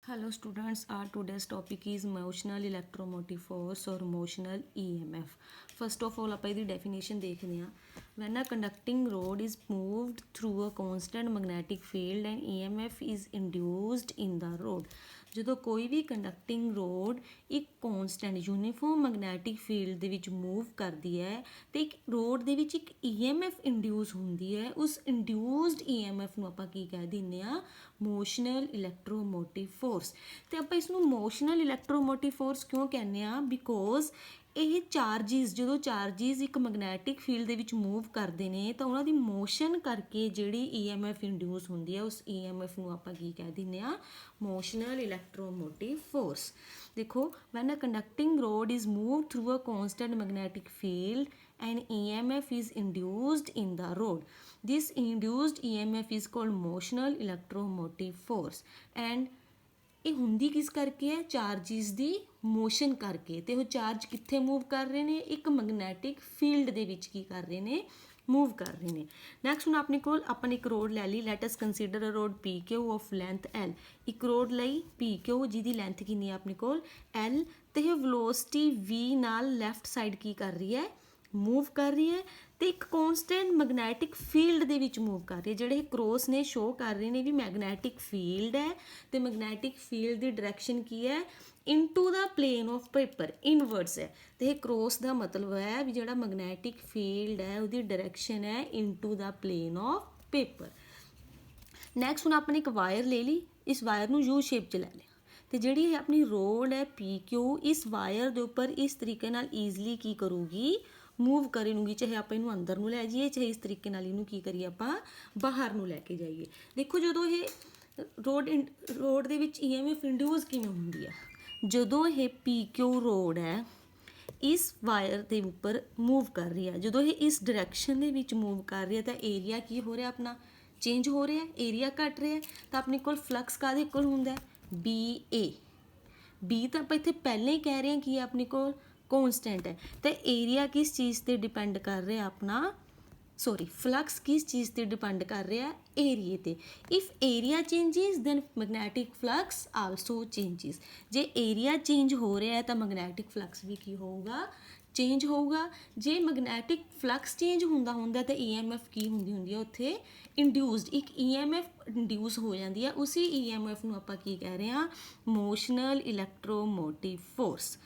Hello students, our today's topic is motional electromotive force or motional EMF. First of all, ਆਪਾਂ ਇਹਦੀ definition ਦੇਖਦੇ ਹਾਂ. When a conducting rod is moved through a constant magnetic field and EMF is induced in the rod. ਜਦੋਂ ਕੋਈ ਵੀ conducting road ਇੱਕ ਕੌਨਸਟੈਂਟ uniform magnetic field ਦੇ ਵਿੱਚ move ਕਰਦੀ ਹੈ ਤੇ ਇੱਕ ਰੋਡ ਦੇ ਵਿੱਚ ਇੱਕ EMF ਇੰਡਿਊਸ ਹੁੰਦੀ ਹੈ, ਉਸ ਇੰਡਿਊਸਡ EMF ਨੂੰ ਆਪਾਂ ਕੀ ਕਹਿ ਦਿੰਦੇ ਆ, ਮੋਸ਼ਨਲ ਇਲੈਕਟ੍ਰੋਮੋਟਿਵ ਫੋਰਸ. ਤੇ ਆਪਾਂ ਇਸ ਨੂੰ ਮੋਸ਼ਨਲ ਇਲੈਕਟ੍ਰੋਮੋਟਿਵ ਫੋਰਸ ਕਿਉਂ ਕਹਿੰਦੇ ਆ, ਬਿਕੋਜ਼ ਇਹ ਚਾਰਜਿਸ, ਜਦੋਂ ਚਾਰਜਿਸ ਇੱਕ ਮੈਗਨੈਟਿਕ ਫੀਲਡ ਦੇ ਵਿੱਚ ਮੂਵ ਕਰਦੇ ਨੇ ਤਾਂ ਉਹਨਾਂ ਦੀ ਮੋਸ਼ਨ ਕਰਕੇ ਜਿਹੜੀ EMF ਇੰਡਿਊਸ ਹੁੰਦੀ ਹੈ, ਉਸ EMF ਨੂੰ ਆਪਾਂ ਕੀ ਕਹਿ ਦਿੰਦੇ ਆ, ਮੋਸ਼ਨਲ ਇਲੈਕਟ੍ਰੋਮੋਟਿਵ ਫੋਰਸ. ਦੇਖੋ, when a conducting rod is moved through a constant magnetic field and EMF is induced in the rod, this induced EMF is called motional electromotive force. And ਇਹ ਹੁੰਦੀ ਕਿਸ ਕਰਕੇ ਹੈ, ਚਾਰਜਿਸ ਦੀ ਮੋਸ਼ਨ ਕਰਕੇ. ਤੇ ਉਹ charge ਕਿੱਥੇ ਮੂਵ ਕਰ ਰਹੇ ਨੇ, ਇੱਕ ਮੈਗਨੈਟਿਕ ਫੀਲਡ ਦੇ ਵਿੱਚ ਕੀ ਕਰ ਰਹੇ ਨੇ, ਮੂਵ ਕਰ ਰਹੇ ਨੇ. ਨੈਕਸਟ ਹੁਣ ਆਪਣੇ ਕੋਲ ਆਪਾਂ ਨੇ ਇੱਕ ਰੋਡ ਲੈ ਲਈ. Let us consider a road PQ of length L. ਇੱਕ ਰੋਡ ਲਈ PQ ਜਿਹਦੀ ਲੈਂਥ ਕਿੰਨੀ ਹੈ ਆਪਣੇ ਕੋਲ L, ਤੇ ਇਹ ਵੈਲੋਸਿਟੀ V ਨਾਲ ਲੈਫਟ ਸਾਈਡ ਕੀ ਕਰ ਰਹੀ ਹੈ, ਮੂਵ ਕਰ ਰਹੀ ਹੈ ਤੇ ਇੱਕ ਕੌਨਸਟੈਂਟ ਮੈਗਨੈਟਿਕ ਫੀਲਡ ਦੇ ਵਿੱਚ ਮੂਵ ਕਰ ਰਹੀ ਹੈ. ਜਿਹੜੇ ਕ੍ਰੋਸ ਨੇ ਸ਼ੋ ਕਰ ਰਹੇ ਨੇ ਵੀ ਮੈਗਨੈਟਿਕ ਫੀਲਡ ਹੈ ਤੇ ਮੈਗਨੈਟਿਕ ਫੀਲਡ ਦੀ ਡਾਇਰੈਕਸ਼ਨ ਕੀ ਹੈ, into the plane of paper, inwards ਹੈ. ਤੇ ਇਹ ਕ੍ਰੋਸ ਦਾ ਮਤਲਬ ਹੈ ਵੀ ਜਿਹੜਾ ਮੈਗਨੈਟਿਕ ਫੀਲਡ ਹੈ ਉਹਦੀ ਡਾਇਰੈਕਸ਼ਨ ਹੈ into the plane of paper. Next ਹੁਣ ਆਪਾਂ ਨੇ ਇੱਕ ਵਾਇਰ ਲੈ ਲਈ, ਇਸ ਵਾਇਰ ਨੂੰ U ਸ਼ੇਪ 'ਚ ਲੈ ਲਿਆ ਤੇ ਜਿਹੜੀ ਇਹ ਆਪਣੀ ਰੋਡ ਹੈ PQ, ਇਸ ਵਾਇਰ ਦੇ ਉੱਪਰ ਇਸ ਤਰੀਕੇ ਨਾਲ ਈਜ਼ਲੀ ਕੀ ਕਰੂਗੀ, ਮੂਵ ਕਰੀ ਲੂੰਗੀ. ਚਾਹੇ ਆਪਾਂ ਇਹਨੂੰ ਅੰਦਰ ਨੂੰ ਲੈ ਜਾਈਏ, ਚਾਹੇ ਇਸ ਤਰੀਕੇ ਨਾਲ ਇਹਨੂੰ ਕੀ ਕਰੀਏ, ਆਪਾਂ ਬਾਹਰ ਨੂੰ ਲੈ ਕੇ ਜਾਈਏ. ਦੇਖੋ, ਜਦੋਂ ਇਹ ਰੋਡ ਦੇ ਵਿੱਚ EMF ਇੰਡਿਊਸ ਕਿਵੇਂ ਹੁੰਦੀ ਆ, ਜਦੋਂ ਇਹ PQ ਰੋਡ ਹੈ ਇਸ ਵਾਇਰ ਦੇ ਉੱਪਰ ਮੂਵ ਕਰ ਰਹੀ ਹੈ, ਜਦੋਂ ਇਹ ਇਸ ਡਾਇਰੈਕਸ਼ਨ ਦੇ ਵਿੱਚ ਮੂਵ ਕਰ ਰਹੀ ਹੈ ਤਾਂ ਏਰੀਆ ਕੀ ਹੋ ਰਿਹਾ, ਆਪਣਾ ਚੇਂਜ ਹੋ ਰਿਹਾ, ਏਰੀਆ ਘਟ ਰਿਹਾ. ਤਾਂ ਆਪਣੇ ਕੋਲ ਫਲਕਸ ਕਾਹਦੇ ਇਕੁਅਲ ਹੁੰਦਾ, BA. B ਤਾਂ ਆਪਾਂ ਇੱਥੇ ਪਹਿਲਾਂ ਹੀ ਕਹਿ ਰਹੇ ਹਾਂ ਕਿ ਆਪਣੇ ਕੋਲ ਕੌਨਸਟੈਂਟ ਹੈ. ਤੇ ਏਰੀਆ ਕਿਸ ਚੀਜ਼ 'ਤੇ ਡਿਪੈਂਡ ਕਰ ਰਿਹਾ ਆਪਣਾ, ਫਲਕਸ ਕਿਸ ਚੀਜ਼ 'ਤੇ ਡਿਪੈਂਡ ਕਰ ਰਿਹਾ, ਏਰੀਏ 'ਤੇ. If area changes then magnetic flux also changes. ਜੇ ਏਰੀਆ ਚੇਂਜ ਹੋ ਰਿਹਾ ਹੈ ਤਾਂ ਮੈਗਨੈਟਿਕ ਫਲਕਸ ਵੀ ਕੀ ਹੋਊਗਾ, ਚੇਂਜ ਹੋਊਗਾ. ਜੇ ਮੈਗਨੈਟਿਕ ਫਲਕਸ ਚੇਂਜ ਹੁੰਦਾ ਤਾਂ EMF ਕੀ ਹੁੰਦੀ ਹੈ ਉੱਥੇ, ਇੰਡਿਊਸਡ. ਇੱਕ EMF ਇੰਡਿਊਸ ਹੋ ਜਾਂਦੀ ਹੈ, ਉਸੇ EMF ਨੂੰ ਆਪਾਂ ਕੀ ਕਹਿ ਰਹੇ ਹਾਂ, ਮੋਸ਼ਨਲ ਇਲੈਕਟ੍ਰੋਮੋਟਿਵ ਫੋਰਸ.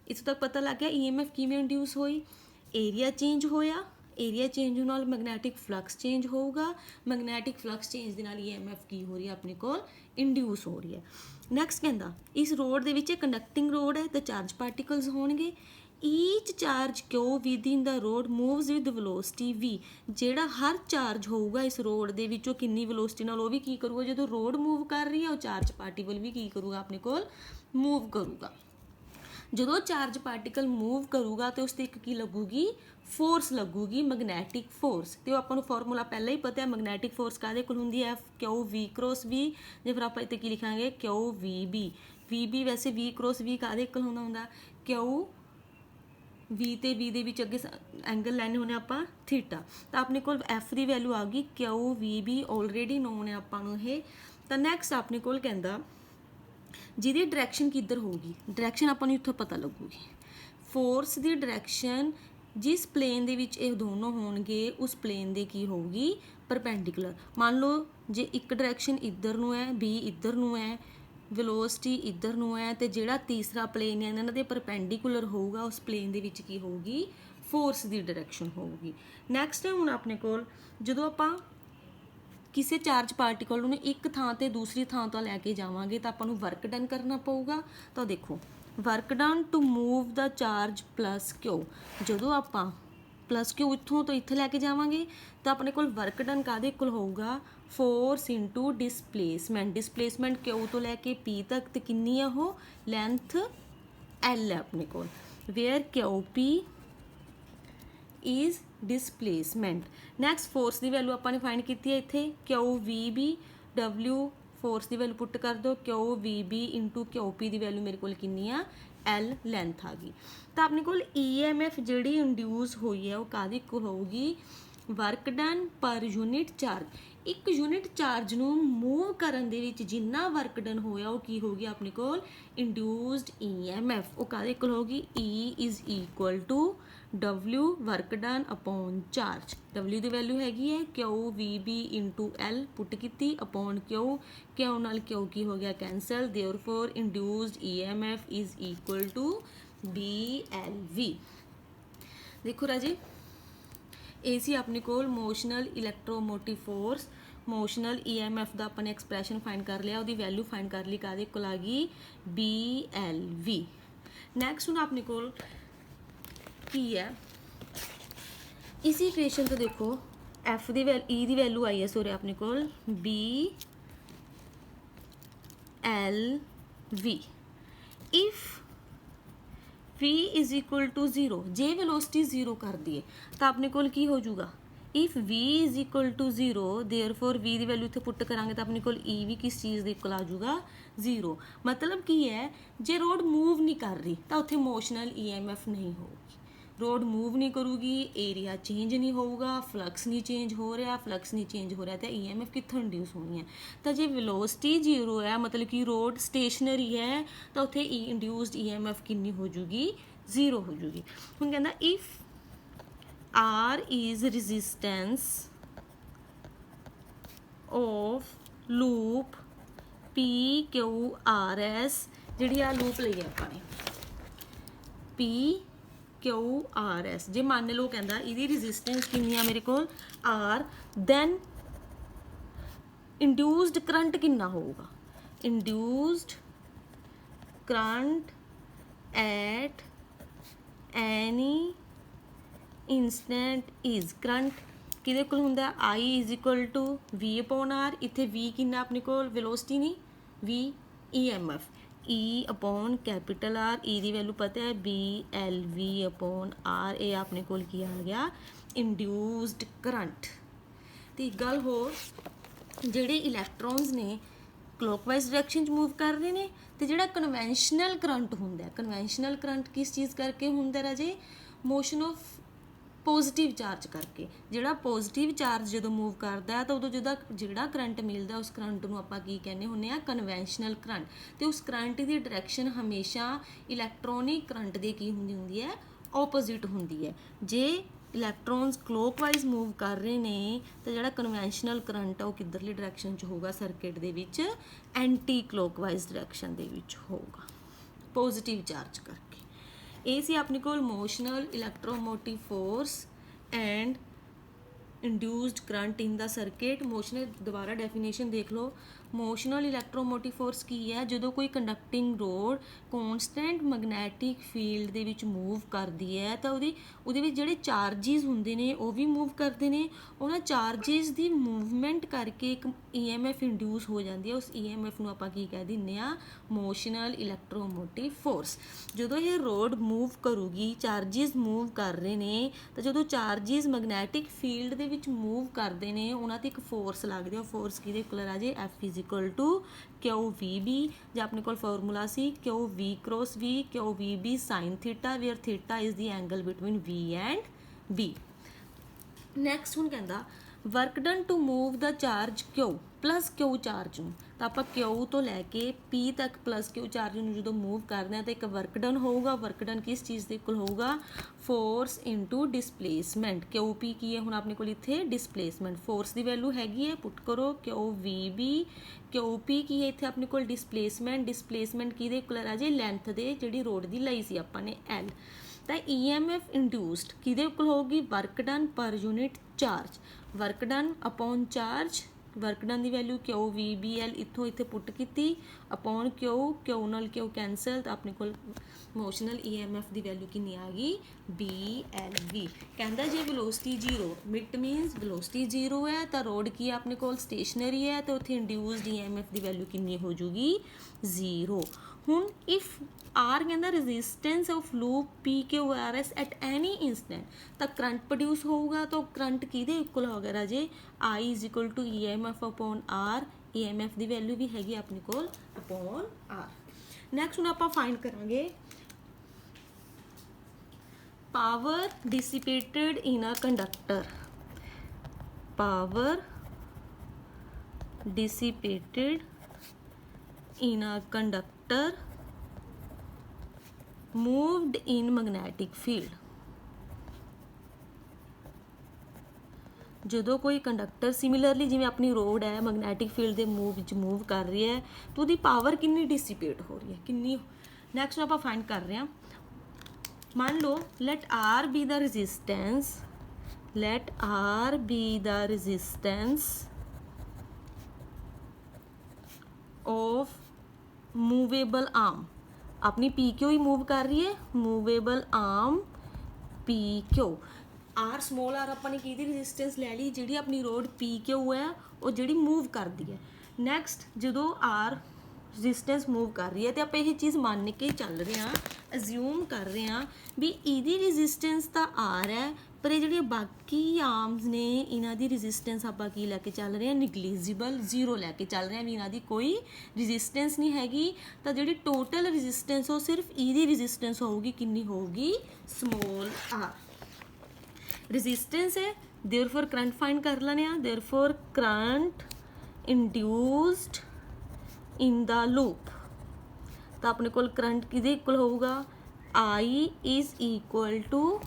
ਇੱਥੋਂ ਤੱਕ ਪਤਾ ਲੱਗ ਗਿਆ EMF ਕਿਵੇਂ ਇੰਡਿਊਸ ਹੋਈ, ਏਰੀਆ ਚੇਂਜ ਹੋਇਆ, ਏਰੀਆ ਚੇਂਜ ਨਾਲ ਮੈਗਨੈਟਿਕ ਫਲਕਸ ਚੇਂਜ ਹੋਊਗਾ, ਮੈਗਨੈਟਿਕ ਫਲਕਸ ਚੇਂਜ ਦੇ ਨਾਲ EMF ਕੀ ਹੋ ਰਹੀ ਹੈ, ਆਪਣੇ ਕੋਲ ਇੰਡਿਊਸ ਹੋ ਰਹੀ ਹੈ. ਨੈਕਸਟ ਕਹਿੰਦਾ, ਇਸ ਰੋਡ ਦੇ ਵਿੱਚ ਕੰਡਕਟਿੰਗ ਰੋਡ ਹੈ ਤਾਂ ਚਾਰਜ ਪਾਰਟੀਕਲਸ ਹੋਣਗੇ. ਈਚ ਚਾਰਜ ਕਿਉ within the road moves with velocity V. ਜਿਹੜਾ ਹਰ ਚਾਰਜ ਹੋਊਗਾ ਇਸ ਰੋਡ ਦੇ ਵਿੱਚ ਉਹ ਕਿੰਨੀ ਵੈਲੋਸਿਟੀ ਨਾਲ, ਉਹ ਵੀ ਕੀ ਕਰੂਗਾ, ਜਦੋਂ ਰੋਡ ਮੂਵ ਕਰ ਰਹੀ ਹੈ ਉਹ ਚਾਰਜ ਪਾਰਟੀਕਲ ਵੀ ਕੀ ਕਰੂਗਾ, ਆਪਣੇ ਕੋਲ ਮੂਵ ਕਰੂਗਾ. ਜਦੋਂ ਚਾਰਜ ਪਾਰਟੀਕਲ ਮੂਵ ਕਰੂਗਾ ਤੇ ਉਸ 'ਤੇ ਇੱਕ ਕੀ ਲੱਗੂਗੀ, ਫੋਰਸ ਲੱਗੂਗੀ, ਮੈਗਨੈਟਿਕ ਫੋਰਸ. ਤੇ ਉਹ ਆਪਾਂ ਨੂੰ ਫਾਰਮੂਲਾ ਪਹਿਲਾਂ ਹੀ ਪਤਾ ਹੈ, ਮੈਗਨੈਟਿਕ ਫੋਰਸ ਕਾਹਦੇ ਕੋਲ ਹੁੰਦੀ ਹੈ, QV क्रॉस V. ਜੇ ਫਿਰ ਆਪਾਂ ਇੱਥੇ ਕੀ ਲਿਖਾਂਗੇ, QVB ਵੈਸੇ V क्रॉस V ਕਾਹਦੇ ਕੋਲ ਹੁੰਦਾ, QV ਤੇ V ਦੇ ਵਿੱਚ ਅੱਗੇ ਐਂਗਲ ਲੈਣੇ ਹੁੰਦੇ ਆਪਾਂ ਥੀਟਾ. ਤਾਂ ਆਪਣੇ ਕੋਲ F ਦੀ ਵੈਲਿਊ ਆ ਗਈ, QVB ਆਲਰੇਡੀ ਨੋਨ ਹੈ ਆਪਾਂ ਨੂੰ ਇਹ. ਤਾਂ ਨੈਕਸਟ ਆਪਣੇ ਕੋਲ ਕਹਿੰਦਾ ਜਿਹਦੀ ਡਾਇਰੈਕਸ਼ਨ ਕਿੱਧਰ ਹੋਊਗੀ, ਡਾਇਰੈਕਸ਼ਨ ਆਪਾਂ ਨੂੰ ਇੱਥੋਂ ਪਤਾ ਲੱਗੂਗੀ. ਫੋਰਸ ਦੀ ਡਾਇਰੈਕਸ਼ਨ ਜਿਸ ਪਲੇਨ ਦੇ ਵਿੱਚ ਇਹ ਦੋਨੋਂ ਹੋਣਗੇ ਉਸ ਪਲੇਨ ਦੇ ਕੀ ਹੋਊਗੀ, ਪਰਪੈਂਡੀਕੂਲਰ. ਮੰਨ ਲਓ ਜੇ ਇੱਕ ਡਾਇਰੈਕਸ਼ਨ ਇੱਧਰ ਨੂੰ ਹੈ, B ਇੱਧਰ ਨੂੰ ਹੈ, ਵੈਲੋਸਿਟੀ ਇੱਧਰ ਨੂੰ ਹੈ, ਤੇ ਜਿਹੜਾ ਤੀਸਰਾ ਪਲੇਨ ਹੈ ਇਹਨਾਂ ਦੇ ਪਰਪੈਂਡੀਕੂਲਰ ਹੋਊਗਾ, ਉਸ ਪਲੇਨ ਦੇ ਵਿੱਚ ਕੀ ਹੋਊਗੀ, ਫੋਰਸ ਦੀ ਡਾਇਰੈਕਸ਼ਨ ਹੋਊਗੀ. ਨੈਕਸਟ ਹੈ ਹੁਣ ਆਪਣੇ ਕੋਲ, ਜਦੋਂ ਆਪਾਂ ਕਿਸੇ ਚਾਰਜ ਪਾਰਟੀਕਲ ਨੂੰ ਇੱਕ ਥਾਂ ਤੇ ਦੂਸਰੀ ਥਾਂ ਤੋਂ ਲੈ ਕੇ ਜਾਵਾਂਗੇ ਤਾਂ ਆਪਾਂ ਨੂੰ ਵਰਕ ਡਨ ਕਰਨਾ ਪਊਗਾ. ਤਾਂ ਦੇਖੋ, work done to move the charge +Q. ਜਦੋਂ ਆਪਾਂ +Q ਇੱਥੋਂ ਤੋਂ ਇੱਥੇ ਲੈ ਕੇ ਜਾਵਾਂਗੇ ਤਾਂ ਆਪਣੇ ਕੋਲ ਵਰਕ ਡਨ ਕਾਹਦੇ ਕੋਲ ਹੋਊਗਾ, force into displacement. Displacement Q ਤੋਂ ਲੈ ਕੇ P ਤੱਕ ਤੇ ਕਿੰਨੀ ਆ ਉਹ, ਲੈਂਥ L ਹੈ ਆਪਣੇ ਕੋਲ, where QP is displacement. Next force ਦੀ ਵੈਲੂ ਆਪਾਂ ਨੇ ਫਾਈਂਡ ਕੀਤੀ ਹੈ ਇੱਥੇ, QVB. W ਫੋਰਸ ਦੀ ਵੈਲੂ ਪੁੱਟ ਕਰ ਦਿਓ, QVB ਇੰਟੂ QP ਦੀ ਵੈਲੂ ਮੇਰੇ ਕੋਲ ਕਿੰਨੀ ਆ, L ਲੈਂਥ ਆ ਗਈ. ਤਾਂ ਆਪਣੇ ਕੋਲ EMF ਜਿਹੜੀ ਇੰਡਿਊਸ ਹੋਈ ਹੈ ਉਹ ਕਾਹਦੀ ਕੋਲ ਹੋਊਗੀ, ਵਰਕ ਡਨ ਪਰ ਯੂਨਿਟ ਚਾਰਜ. ਇੱਕ ਯੂਨਿਟ ਚਾਰਜ ਨੂੰ ਮੂਵ ਕਰਨ ਦੇ ਵਿੱਚ ਜਿੰਨਾ ਵਰਕ ਡਨ ਹੋਇਆ ਉਹ ਕੀ ਹੋ ਗਿਆ ਆਪਣੇ ਕੋਲ ਇੰਡਿਊਸਡ EMF। ਉਹ ਕਾਹਦੇ ਕੋਲ ਹੋਗੀ E is equal to W work done upon charge. W ਦੀ ਵੈਲਿਊ ਹੈਗੀ ਹੈ QVB ਇੰਟੂ L ਪੁੱਟ ਕੀਤੀ ਅਪੋਨ Q ਨਾਲ Q ਕੀ ਹੋ ਗਿਆ cancel, therefore induced EMF is equal to BLV। ਦੇਖੋ ਰਾਜੇ ਇਹ ਸੀ ਆਪਣੇ ਕੋਲ ਮੋਸ਼ਨਲ ਇਲੈਕਟ੍ਰੋਮੋਟਿਵ ਫੋਰਸ। ਮੋਸ਼ਨਲ EMF ਦਾ ਆਪਾਂ ਨੇ ਐਕਸਪ੍ਰੈਸ਼ਨ ਫਾਈਂਡ ਕਰ ਲਿਆ, ਉਹਦੀ ਵੈਲਿਊ ਫਾਈਂਡ ਕਰ ਲਈ, ਕਾਹਦੇ ਕੋਲ ਆ ਗਈ BLV। ਨੈਕਸਟ ਹੁਣ ਆਪਣੇ ਕੋਲ ਕੀ ਹੈ ਇसी ਇਕੁਏਸ਼ਨ ਤੋਂ ਦੇਖੋ F ਦੀ E ਦੀ ਵੈਲਿਊ ਆਈ ਹੈ ਸੋਰੀ ਆਪਣੇ ਕੋਲ BLV। If v is equal to 0 ਜੇ ਵੈਲੋਸਿਟੀ 0 ਕਰ ਦਈਏ ਤਾਂ ਆਪਣੇ ਕੋਲ ਕੀ ਹੋ ਜਾਊਗਾ if v is equal to 0 therefore v the value ਇੱਥੇ ਪੁੱਟ ਕਰਾਂਗੇ ਤਾਂ ਆਪਣੇ ਕੋਲ e ਵੀ ਕਿਸ ਚੀਜ਼ ਦੇ ਇਕੁਅਲ ਆ ਜਾਊਗਾ 0। ਮਤਲਬ ਕੀ ਹੈ ਜੇ ਰੋਡ ਮੂਵ ਨਹੀਂ ਕਰ ਰਹੀ ਤਾਂ ਉੱਥੇ ਮੋਸ਼ਨਲ EMF ਨਹੀਂ ਹੋਊਗੀ। ਰੋਡ ਮੂਵ ਨਹੀਂ ਕਰੂਗੀ, ਏਰੀਆ ਚੇਂਜ ਨਹੀਂ ਹੋਊਗਾ, ਫਲਕਸ ਨਹੀਂ ਚੇਂਜ ਹੋ ਰਿਹਾ ਤਾਂ EMF ਕਿੱਥੋਂ ਇੰਡਿਊਸ ਹੋਣੀ ਹੈ। ਤਾਂ ਜੇ ਵੈਲੋਸਿਟੀ 0 ਹੈ ਮਤਲਬ ਕਿ ਰੋਡ ਸਟੇਸ਼ਨਰੀ ਹੈ ਤਾਂ ਉੱਥੇ ਇੰਡਿਊਸਡ EMF ਕਿੰਨੀ ਹੋ ਜੂਗੀ 0 ਹੋ ਜੂਗੀ। ਹੁਣ ਕਹਿੰਦਾ if R is resistance of loop PQRS ਜਿਹੜੀ ਆ ਲੂਪ ਲਈ ਆਪਾਂ ਨੇ PQRS। ਜੇ ਮੰਨ ਲਓ ਕਹਿੰਦਾ ਇਹਦੀ ਰੈਜ਼ਿਸਟੈਂਸ ਕਿੰਨੀ ਆ ਮੇਰੇ ਕੋਲ R, ਦੈਨ ਇੰਡਿਊਸਡ ਕਰੰਟ ਕਿੰਨਾ ਹੋਊਗਾ induced current at any instant is current ਕਿਹਦੇ ਕੋਲ ਹੁੰਦਾ I is equal to V upon R। ਇੱਥੇ V ਕਿੰਨਾ ਆਪਣੇ ਕੋਲ ਵੈਲੋਸਿਟੀ ਨਹੀਂ V EMF E upon capital R। E ਦੀ ਵੈਲਿਊ ਪਤਾ ਹੈ BLV ਅਪੋਨ R। ਇਹ ਆਪਣੇ ਕੋਲ ਕੀ ਆ ਗਿਆ ਇੰਡਿਊਸਡ ਕਰੰਟ। ਤੇ ਇੱਕ ਗੱਲ ਹੋਰ ਜਿਹੜੇ ਇਲੈਕਟ੍ਰੋਨਸ ਨੇ ਕਲੋਕਵਾਈਜ਼ ਡਾਇਰੈਕਸ਼ਨ 'ਚ ਮੂਵ ਕਰ ਰਹੇ ਨੇ ਤੇ ਜਿਹੜਾ ਕਨਵੈਂਸ਼ਨਲ ਕਰੰਟ ਹੁੰਦਾ ਕਨਵੈਂਸ਼ਨਲ ਕਰੰਟ ਕਿਸ ਚੀਜ਼ ਕਰਕੇ ਹੁੰਦਾ ਰਾਜੇ ਮੋਸ਼ਨ ਆਫ ਪੋਜ਼ਿਟਿਵ ਚਾਰਜ ਕਰਕੇ। ਜਿਹੜਾ ਪੋਜ਼ਿਟਿਵ ਚਾਰਜ ਜਦੋਂ ਮੂਵ ਕਰਦਾ ਤਾਂ ਉਦੋਂ ਜਿਹੜਾ ਕਰੰਟ ਮਿਲਦਾ ਉਸ ਕਰੰਟ ਨੂੰ ਆਪਾਂ ਕੀ ਕਹਿੰਦੇ ਹੁੰਦੇ ਆ ਕਨਵੈਂਸ਼ਨਲ ਕਰੰਟ। ਤੇ ਉਸ ਕਰੰਟ ਦੀ ਡਾਇਰੈਕਸ਼ਨ ਹਮੇਸ਼ਾ ਇਲੈਕਟ੍ਰੋਨਿਕ ਕਰੰਟ ਦੇ ਕੀ ਹੁੰਦੀ ਹੈ ਆਪੋਜ਼ਿਟ ਹੁੰਦੀ ਹੈ। ਜੇ ਇਲੈਕਟ੍ਰੋਨਸ ਕਲੋਕਵਾਈਜ਼ ਮੂਵ ਕਰ ਰਹੇ ਨੇ ਤਾਂ ਜਿਹੜਾ ਕਨਵੈਂਸ਼ਨਲ ਕਰੰਟ ਆ ਉਹ ਕਿੱਧਰਲੀ ਡਾਇਰੈਕਸ਼ਨ 'ਚ ਹੋਊਗਾ ਸਰਕਿਟ ਦੇ ਵਿੱਚ ਐਂਟੀ ਕਲੋਕਵਾਈਜ਼ ਡਾਇਰੈਕਸ਼ਨ ਦੇ ਵਿੱਚ ਹੋਊਗਾ ਪੋਜ਼ਿਟਿਵ ਚਾਰਜ ਕਰਕੇ। ਇਹ ਸੀ ਆਪਣੇ ਕੋਲ motional electromotive force and induced current in the circuit. Motional ਦੁਬਾਰਾ ਡੈਫੀਨੇਸ਼ਨ ਦੇਖ ਲਓ ਮੋਸ਼ਨਲ ਇਲੈਕਟ੍ਰੋਮੋਟਿਵ ਫੋਰਸ ਕੀ ਹੈ ਜਦੋਂ ਕੋਈ ਕੰਡਕਟਿੰਗ ਰੋਡ ਕੌਨਸਟੈਂਟ ਮੈਗਨੈਟਿਕ ਫੀਲਡ ਦੇ ਵਿੱਚ ਮੂਵ ਕਰਦੀ ਹੈ ਤਾਂ ਉਹਦੇ ਵਿੱਚ ਜਿਹੜੇ ਚਾਰਜਿਸ ਹੁੰਦੇ ਨੇ ਉਹ ਵੀ ਮੂਵ ਕਰਦੇ ਨੇ। ਉਹਨਾਂ ਚਾਰਜਿਸ ਦੀ ਮੂਵਮੈਂਟ ਕਰਕੇ ਇੱਕ EMF ਇੰਡਿਊਸ ਹੋ ਜਾਂਦੀ ਹੈ। ਉਸ EMF ਨੂੰ ਆਪਾਂ ਕੀ ਕਹਿ ਦਿੰਦੇ ਆ ਮੋਸ਼ਨਲ ਇਲੈਕਟ੍ਰੋਮੋਟਿਵ ਫੋਰਸ। ਜਦੋਂ ਇਹ ਰੋਡ ਮੂਵ ਕਰੂਗੀ ਚਾਰਜਿਸ ਮੂਵ ਕਰ ਰਹੇ ਨੇ ਤਾਂ ਜਦੋਂ ਚਾਰਜਿਸ ਮੈਗਨੈਟਿਕ ਫੀਲਡ ਦੇ ਵਿੱਚ ਮੂਵ ਕਰਦੇ ਨੇ ਉਹਨਾਂ 'ਤੇ ਇੱਕ ਫੋਰਸ ਲੱਗਦੀ ਹੈ। ਉਹ ਫੋਰਸ ਕਿਹਦੇ ਇਕੁਅਲ ਆ ਜੇ F is equal to QVB। ਜਾਂ ਆਪਣੇ ਕੋਲ ਫਾਰਮੂਲਾ ਸੀ QV cross V QVB sin theta where theta is the angle between V and B। Next ਹੁਣ ਕਹਿੰਦਾ work done to move the charge Q plus Q charge ਨੂੰ ਤਾਂ ਆਪਾਂ Q ਤੋਂ ਲੈ ਕੇ P ਤੱਕ ਪਲਸ Q ਚਾਰਜ ਨੂੰ ਜਦੋਂ ਮੂਵ ਕਰਦੇ ਹਾਂ ਤਾਂ ਇੱਕ ਵਰਕ ਡਨ ਹੋਊਗਾ। ਵਰਕ ਡਨ ਕਿਸ ਚੀਜ਼ ਦੇ ਇਕੁਅਲ ਹੋਊਗਾ ਫੋਰਸ ਇਨਟੂ ਡਿਸਪਲੇਸਮੈਂਟ। QP ਕੀ ਹੈ ਹੁਣ ਆਪਣੇ ਕੋਲ ਇੱਥੇ ਡਿਸਪਲੇਸਮੈਂਟ। ਫੋਰਸ ਦੀ ਵੈਲਿਊ ਹੈਗੀ ਹੈ ਪੁੱਟ ਕਰੋ QVB। QP ਕੀ ਹੈ ਇੱਥੇ ਆਪਣੇ ਕੋਲ ਡਿਸਪਲੇਸਮੈਂਟ ਕਿਹਦੇ ਇਕੁਅਲ ਆ ਜੇ ਲੈਂਥ ਦੇ ਜਿਹੜੀ ਰੋਡ ਦੀ ਲਈ ਸੀ ਆਪਾਂ ਨੇ L। ਤਾਂ EMF ਇੰਡਿਊਸਡ ਕਿਹਦੇ ਇਕੁਅਲ ਹੋਊਗੀ ਵਰਕ ਡਨ ਪਰ unit charge. Work done upon charge work done ਦੀ ਵੈਲਿਊ QVBL ਇੱਥੋਂ ਇੱਥੇ ਪੁੱਟ ਕੀਤੀ ਅਪੋਨ Q ਨਾਲ Q ਕੈਂਸਲ ਤਾਂ ਆਪਣੇ ਕੋਲ ਮੋਸ਼ਨਲ EMF ਦੀ ਵੈਲਿਊ ਕਿੰਨੀ ਆ ਗਈ BLV। ਕਹਿੰਦਾ ਜੇ ਵੈਲੋਸਿਟੀ 0 ਮਿਟ ਮੀਨਸ ਵੈਲੋਸਿਟੀ 0 ਹੈ ਤਾਂ ਰੋਡ ਕੀ ਹੈ ਆਪਣੇ ਕੋਲ ਸਟੇਸ਼ਨਰੀ ਹੈ ਤੇ ਉੱਥੇ ਇੰਡਿਊਸਡ EMF ਦੀ ਵੈਲਿਊ ਕਿੰਨੀ ਹੋ ਜੂਗੀ 0। ਹੁਣ ਇਫ R ਕਹਿੰਦਾ resistance of loop PQRS at any instant ਤਾਂ ਕਰੰਟ ਪ੍ਰੋਡਿਊਸ ਹੋਊਗਾ ਤਾਂ ਕਰੰਟ ਕਿਹਦੇ ਇਕੁਅਲ ਹੋ ਗਿਆ ਰਾਜੇ I is equal to EMF upon R। EMF ਦੀ ਵੈਲਿਊ ਵੀ ਹੈਗੀ ਆਪਣੇ ਕੋਲ ਅਪੋਨ R। ਨੈਕਸਟ ਹੁਣ ਆਪਾਂ ਫਾਈਂਡ ਕਰਾਂਗੇ power dissipated in a conductor। Power dissipated in a conductor moved in magnetic field। ਜਦੋਂ ਕੋਈ ਕੰਡਕਟਰ ਸਿਮਿਲਰਲੀ ਜਿਵੇਂ ਆਪਣੀ ਰੋਡ ਹੈ ਮੈਗਨੈਟਿਕ ਫੀਲਡ ਦੇ ਵਿੱਚ ਮੂਵ ਕਰ ਰਹੀ ਹੈ ਤਾਂ ਉਹਦੀ ਪਾਵਰ ਕਿੰਨੀ ਡਿਸੀਪੇਟ ਹੋ ਰਹੀ ਹੈ, ਕਿੰਨੀ। ਨੈਕਸਟ ਆਪਾਂ ਫਾਈਂਡ ਕਰ ਰਹੇ ਹਾਂ, ਮੰਨ ਲਓ let R be the resistance, let R be the resistance of movable arm। अपनी PQ ही मूव कर रही है, movable arm PQ। R small r ਆਪਾਂ ਨੇ ਕਿਹਦੀ resistance ਲੈ ਲਈ, ਜਿਹੜੀ ਆਪਣੀ ਰੋਡ PQ ਹੈ ਉਹ ਜਿਹੜੀ ਮੂਵ ਕਰਦੀ ਹੈ। ਨੈਕਸਟ ਜਦੋਂ R ਰੈਜ਼ਿਸਟੈਂਸ ਮੂਵ ਕਰ ਰਹੀ ਹੈ ਤੇ ਆਪਾਂ ਇਹ ਚੀਜ਼ ਮੰਨ ਕੇ ਚੱਲ ਰਹੇ ਹਾਂ, ਅਸਿਊਮ ਕਰ ਰਹੇ ਹਾਂ ਵੀ ਇਹਦੀ ਰੈਜ਼ਿਸਟੈਂਸ ਤਾਂ R ਹੈ, ਪਰ ਇਹ ਜਿਹੜੀਆਂ ਬਾਕੀ ਆਰਮਸ ਨੇ ਇਹਨਾਂ ਦੀ ਰੈਜ਼ਿਸਟੈਂਸ ਆਪਾਂ ਕੀ ਲੈ ਕੇ ਚੱਲ ਰਹੇ ਹਾਂ, ਨਿਗਲੀਜੀਬਲ, ਜ਼ੀਰੋ ਲੈ ਕੇ ਚੱਲ ਰਹੇ ਹਾਂ ਵੀ ਇਹਨਾਂ ਦੀ ਕੋਈ ਰੈਜ਼ਿਸਟੈਂਸ ਨਹੀਂ ਹੈਗੀ। ਤਾਂ ਜਿਹੜੀ ਟੋਟਲ ਰੈਜ਼ਿਸਟੈਂਸ ਉਹ ਸਿਰਫ ਇਹਦੀ ਰੈਜ਼ਿਸਟੈਂਸ ਹੋਊਗੀ, ਕਿੰਨੀ ਹੋਊਗੀ, ਸਮੋਲ r। ਰੈਜ਼ਿਸਟੈਂਸ ਹੈ ਦੇਅਰਫੋਰ ਕਰੰਟ ਫਾਈਂਡ ਕਰ ਲੈਣੇ ਆ, ਦੇਅਰਫੋਰ current induced in the loop. ਤਾਂ ਆਪਣੇ ਕੋਲ ਕਰੰਟ ਕਿਹਦੇ ਇਕੁਅਲ ਹੋਊਗਾ, I ਇਜ਼ ਇਕੁਅਲ ਟੂ,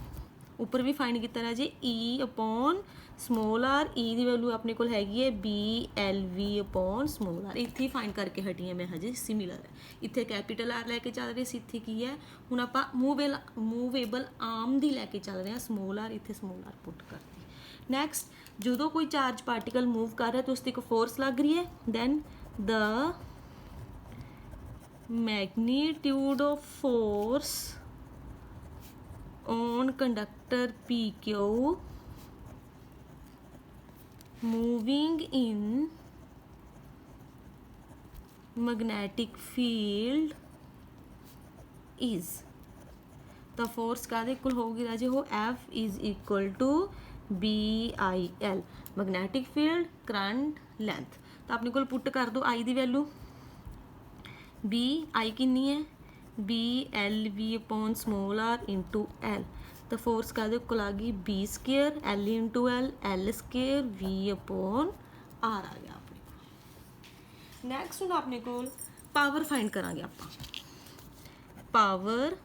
ਉੱਪਰ ਵੀ ਫਾਈਂਡ ਕੀਤਾ ਰਾਜੇ E upon small r, E ਦੀ ਵੈਲਿਊ ਆਪਣੇ ਕੋਲ ਹੈਗੀ ਹੈ BLV ਅਪੋਨ ਸਮੋਲ r। ਇੱਥੇ ਹੀ ਫਾਈਂਡ ਕਰਕੇ ਹਟੀ ਹਾਂ ਮੈਂ ਹਜੇ, ਸਿਮਿਲਰ ਹੈ। ਇੱਥੇ ਕੈਪੀਟਲ R ਲੈ ਕੇ ਚੱਲ ਰਹੇ ਸੀ, ਇੱਥੇ ਕੀ ਹੈ ਹੁਣ ਆਪਾਂ ਮੂਵੇਬਲ ਆਰਮ ਦੀ ਲੈ ਕੇ ਚੱਲ ਰਹੇ ਹਾਂ, ਸਮੋਲ r, ਇੱਥੇ ਸਮੋਲ r ਪੁੱਟ ਕਰਤੀ। ਨੈਕਸਟ ਜਦੋਂ ਕੋਈ ਚਾਰਜ ਪਾਰਟੀਕਲ ਮੂਵ ਕਰ ਰਿਹਾ ਤਾਂ ਉਸ 'ਤੇ ਇੱਕ ਫੋਰਸ ਲੱਗ ਰਹੀ ਹੈ, then the magnitude of force on conductor PQ moving in magnetic field is। ਤਾਂ ਫੋਰਸ ਕਾਹਦੇ ਇਕੁਅਲ ਹੋਊਗੀ ਰਾਜੇ, ਉਹ F is equal to BIL, magnetic field, current, length. ਤਾਂ ਆਪਣੇ ਕੋਲ ਪੁੱਟ ਕਰ ਦਿਓ I ਦੀ ਵੈਲਿਊ, I ਕਿੰਨੀ ਹੈ, BLV upon small r into L। ਤਾਂ ਫੋਰਸ ਕਾਹਦੇ ਕੋਲ ਆ ਗਈ, B square L into L square V upon R ਆ ਗਿਆ ਆਪਣੇ ਕੋਲ। ਨੈਕਸਟ ਹੁਣ ਆਪਣੇ ਕੋਲ ਪਾਵਰ ਫਾਈਂਡ ਕਰਾਂਗੇ ਆਪਾਂ, power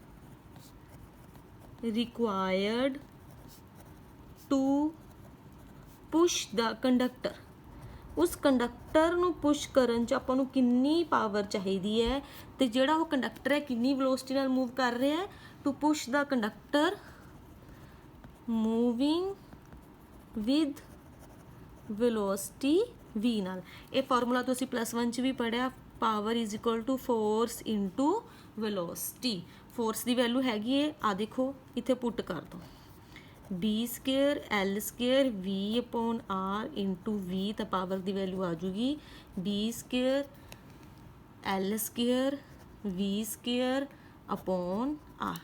required to push the conductor. ਉਸ ਕੰਡਕਟਰ ਨੂੰ ਪੁਸ਼ ਕਰਨ 'ਚ ਆਪਾਂ ਨੂੰ ਕਿੰਨੀ ਪਾਵਰ ਚਾਹੀਦੀ ਹੈ, ਤੇ ਜਿਹੜਾ ਉਹ ਕੰਡਕਟਰ ਹੈ ਕਿੰਨੀ ਵੈਲੋਸਿਟੀ ਨਾਲ ਮੂਵ ਕਰ ਰਿਹਾ ਹੈ, to push the conductor moving with velocity v ਨਾਲ। ਇਹ ਫਾਰਮੂਲਾ ਤੁਸੀਂ +1 'ਚ ਵੀ ਪੜ੍ਹਿਆ, power is equal to force into velocity. Force ਦੀ ਵੈਲਿਊ ਹੈਗੀ ਹੈ, ਆ ਦੇਖੋ ਇੱਥੇ ਪੁੱਟ ਕਰ ਦਿਓ, B square L square V upon R into V। ਤਾਂ ਪਾਵਰ ਦੀ ਵੈਲਿਊ ਆ ਜੂਗੀ B square L square V square upon R।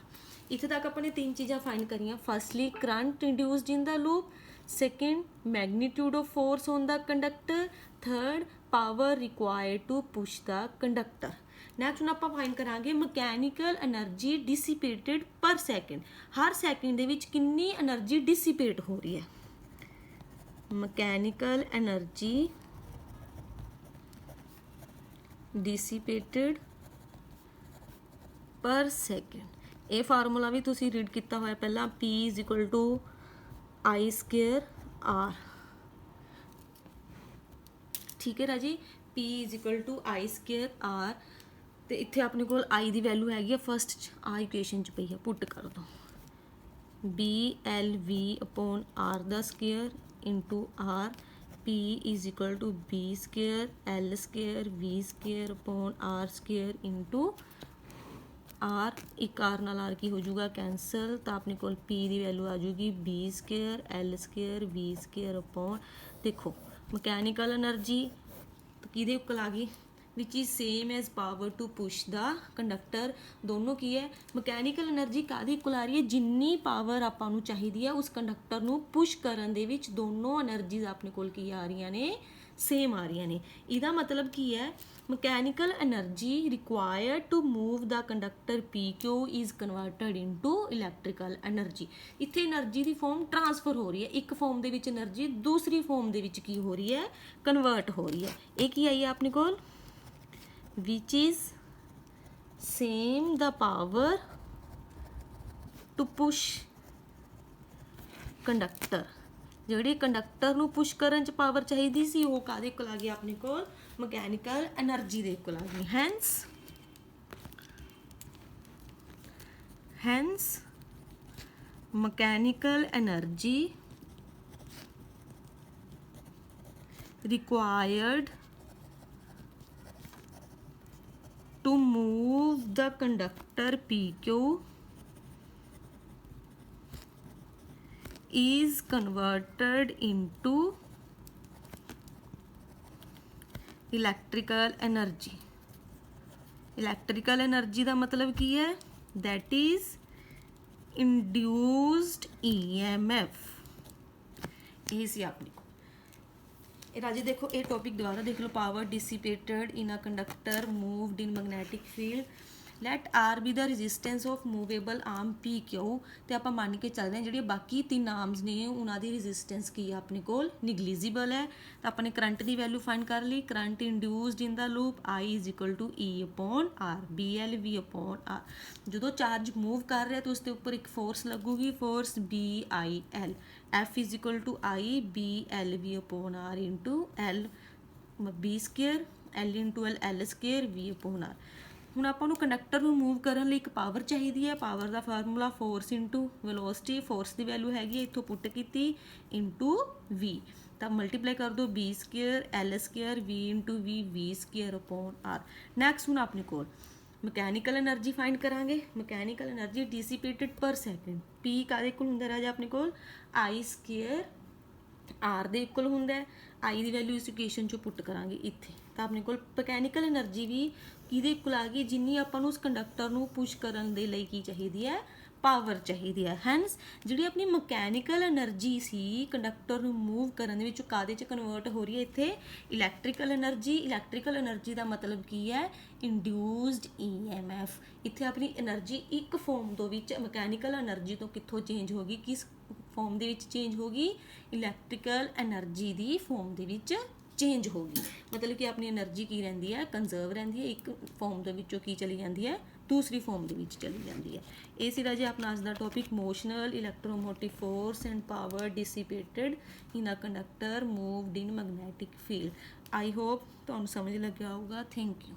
ਇੱਥੇ ਤੱਕ ਆਪਾਂ ਨੇ 3 ਚੀਜ਼ਾਂ ਫਾਈਂਡ ਕਰੀਆਂ, firstly current induced in the loop, second magnitude of force on the conductor, third power required to push the conductor. Next ਹੁਣ ਆਪਾਂ ਫਾਈਂਡ ਕਰਾਂਗੇ mechanical energy ਡਿਸੀਪੇਟਡ per second. ਹਰ second ਦੇ ਵਿੱਚ ਕਿੰਨੀ ਐਨਰਜੀ ਡਿਸੀਪੇਟ ਹੋ ਰਹੀ ਹੈ, ਮਕੈਨੀਕਲ ਐਨਰਜੀ ਡਿਸੀਪੇਟਡ ਪਰ ਸੈਕਿੰਡ। ਇਹ ਫਾਰਮੂਲਾ ਵੀ ਤੁਸੀਂ ਰੀਡ ਕੀਤਾ ਹੋਇਆ ਪਹਿਲਾਂ, P is equal to I square R। ਠੀਕ ਹੈ ਰਾਜੀ, P is equal to I square R। ਤੇ ਇੱਥੇ ਆਪਣੇ ਕੋਲ I ਦੀ ਵੈਲਿਊ ਹੈਗੀ ਆ ਫਸਟ 'ਚ, ਆ ਇਕੁਏਸ਼ਨ 'ਚ ਪਈ ਹੈ, ਪੁੱਟ ਕਰ ਦੋ BLV upon R the square into R। P is equal to B square L square V square upon R square into R। ਇੱਕ R ਨਾਲ R ਕੀ ਹੋ ਜਾਊਗਾ, ਕੈਂਸਲ। ਤਾਂ ਆਪਣੇ ਕੋਲ P ਦੀ ਵੈਲਿਊ ਆ ਜਾਊਗੀ B square L square V square upon, ਦੇਖੋ ਮਕੈਨੀਕਲ ਐਨਰਜੀ ਕਿਹਦੇ ਉੱਕਲ ਆ ਗਈ, which is same as power to push the conductor. ਦੋਨੋਂ ਕੀ ਹੈ, ਮਕੈਨੀਕਲ ਐਨਰਜੀ ਕਾਹਦੀ ਇਕੁਅਲ ਆ ਰਹੀ ਹੈ, ਜਿੰਨੀ ਪਾਵਰ ਆਪਾਂ ਨੂੰ ਚਾਹੀਦੀ ਹੈ ਉਸ ਕੰਡਕਟਰ ਨੂੰ ਪੁਸ਼ ਕਰਨ ਦੇ ਵਿੱਚ, ਦੋਨੋਂ ਐਨਰਜੀਜ਼ ਆਪਣੇ ਕੋਲ ਕੀ ਆ ਰਹੀਆਂ ਨੇ, ਸੇਮ ਆ ਰਹੀਆਂ ਨੇ। ਇਹਦਾ ਮਤਲਬ ਕੀ ਹੈ, mechanical energy required to move the conductor PQ is converted into electrical energy। ਇੱਥੇ એનર્ਜੀ ਦੀ ਫਾਰਮ ਟ੍ਰਾਂਸਫਰ ਹੋ ਰਹੀ ਹੈ, ਇੱਕ ਫਾਰਮ ਦੇ ਵਿੱਚ એનર્ਜੀ ਦੂਸਰੀ ਫਾਰਮ ਦੇ ਵਿੱਚ ਕੀ ਹੋ ਰਹੀ ਹੈ, ਕਨਵਰਟ ਹੋ ਰਹੀ ਹੈ। ਇਹ ਕੀ ਆਈ ਹੈ ਆਪਣੇ ਕੋਲ, which is same the power to push conductor। ਜਿਹੜੀ ਕੰਡਕਟਰ ਨੂੰ ਪੁਸ਼ ਕਰਨ 'ਚ ਪਾਵਰ ਚਾਹੀਦੀ ਸੀ ਉਹ ਕਾਹਦੇ ਕੋਲ ਆ ਗਈ ਆਪਣੇ ਕੋਲ, ਮਕੈਨੀਕਲ એનર્ਜੀ ਦੇ ਕੋਲ ਆ ਗਈ। Hence mechanical energy required to move the conductor PQ is converted into electrical energy। electrical energy ਦਾ ਮਤਲਬ ਕੀ ਹੈ, that is induced EMF। ਇਹ ਸੀ ਆਪਣੀ ਇਹ ਰਾਜੇ ਦੇਖੋ ਇਹ ਟੌਪਿਕ ਦੁਬਾਰਾ ਦੇਖ ਲਓ, power dissipated in a conductor moved in magnetic field, let R be the resistance of movable arm P Q. ਤੇ ਆਪਾਂ ਮੰਨ ਕੇ ਚੱਲਦੇ ਹਾਂ ਜਿਹੜੀਆਂ ਬਾਕੀ ਤਿੰਨ ਆਰਮਸ ਨੇ ਉਹਨਾਂ ਦੀ ਰੈਜ਼ਿਸਟੈਂਸ ਕੀ ਆ ਆਪਣੇ ਕੋਲ, ਨਿਗਲੀਜੀਬਲ ਹੈ। ਤਾਂ ਆਪਾਂ ਨੇ ਕਰੰਟ ਦੀ ਵੈਲਿਊ ਫਾਈਂਡ ਕਰ ਲਈ, current induced in the loop I is equal to E upon R, BL V upon R। ਜਦੋਂ ਚਾਰਜ ਮੂਵ ਕਰ ਰਿਹਾ ਤਾਂ ਉਸ ਦੇ ਉੱਪਰ ਇੱਕ ਫੋਰਸ ਲੱਗੂਗੀ, force BIL, F is equal to I BL V upon R into L B square, L into L square V upon R। ਹੁਣ ਆਪਾਂ ਨੂੰ ਕੰਡਕਟਰ ਨੂੰ ਮੂਵ ਕਰਨ ਲਈ ਇੱਕ ਪਾਵਰ ਚਾਹੀਦੀ ਹੈ, ਪਾਵਰ ਦਾ formula force into velocity, force ਦੀ ਵੈਲਿਊ ਹੈਗੀ ਹੈ ਇੱਥੋਂ ਪੁੱਟ ਕੀਤੀ ਇੰਟੂ V, ਤਾਂ ਮਲਟੀਪਲਾਈ ਕਰ ਦਿਓ B square L square V into V square upon R। Next ਹੁਣ ਆਪਣੇ ਕੋਲ ਮਕੈਨੀਕਲ એનર્ਜੀ ਫਾਈਂਡ ਕਰਾਂਗੇ। Mechanical energy dissipated per second, P ਕਾਹਦੇ ਇਕੁਅਲ ਹੁੰਦਾ ਰਾਜਾ ਆਪਣੇ ਕੋਲ, I ਸਕੇਅਰ R ਦੇ ਇਕੁਅਲ ਹੁੰਦਾ ਹੈ। I ਦੀ ਵੈਲਿਊ ਇਸ ਇਕੁਏਸ਼ਨ 'ਚੋਂ ਪੁੱਟ ਕਰਾਂਗੇ ਇੱਥੇ, ਤਾਂ ਆਪਣੇ ਕੋਲ ਮਕੈਨੀਕਲ એનર્ਜੀ ਵੀ ਕਿਹਦੇ ਇਕੁਅਲ ਆ ਗਈ, ਜਿੰਨੀ ਆਪਾਂ ਨੂੰ ਉਸ ਕੰਡਕਟਰ ਨੂੰ ਪੁਸ਼ ਕਰਨ ਦੇ ਲਈ ਕੀ ਚਾਹੀਦੀ ਹੈ, ਪਾਵਰ ਚਾਹੀਦੀ ਹੈ। ਹੈਂਸ ਜਿਹੜੀ ਆਪਣੀ ਮਕੈਨੀਕਲ એનર્ਜੀ ਸੀ ਕੰਡਕਟਰ ਨੂੰ ਮੂਵ ਕਰਨ ਦੇ ਵਿੱਚ ਕਾਹਦੇ 'ਚ ਕਨਵਰਟ ਹੋ ਰਹੀ ਹੈ ਇੱਥੇ, ਇਲੈਕਟ੍ਰੀਕਲ એનર્ਜੀ। ਇਲੈਕਟ੍ਰੀਕਲ એનર્ਜੀ ਦਾ ਮਤਲਬ ਕੀ ਹੈ, ਇੰਡਿਊਸਡ EMF। ਇੱਥੇ ਆਪਣੀ એનર્ਜੀ ਇੱਕ ਫਾਰਮ ਤੋਂ ਵਿੱਚ ਮਕੈਨੀਕਲ એનર્ਜੀ ਤੋਂ ਕਿੱਥੋਂ ਚੇਂਜ ਹੋ ਗਈ, ਕਿਸ ਫਾਰਮ ਦੇ ਵਿੱਚ ਚੇਂਜ ਹੋ ਗਈ, ਇਲੈਕਟ੍ਰੀਕਲ એનર્ਜੀ ਦੀ ਫਾਰਮ ਦੇ ਵਿੱਚ ਚੇਂਜ ਹੋ ਗਈ। ਮਤਲਬ ਕਿ ਆਪਣੀ એનર્ਜੀ ਕੀ ਰਹਿੰਦੀ ਹੈ, ਕੰਜ਼ਰਵ ਰਹਿੰਦੀ ਹੈ, ਇੱਕ ਫਾਰਮ ਦੇ ਵਿੱਚੋਂ ਕੀ ਚਲੀ ਜਾਂਦੀ ਹੈ, ਦੂਸਰੀ ਫਾਰਮ ਦੇ ਵਿੱਚ ਚਲੀ ਜਾਂਦੀ ਹੈ। ਇਹ ਸੀ ਰਾਜੇ ਆਪਣਾ ਅੱਜ ਦਾ topic, motional electromotive force and power dissipated in a conductor moved in magnetic field. I hope ਤੁਹਾਨੂੰ ਸਮਝ ਲੱਗਿਆ ਹੋਊਗਾ। Thank you.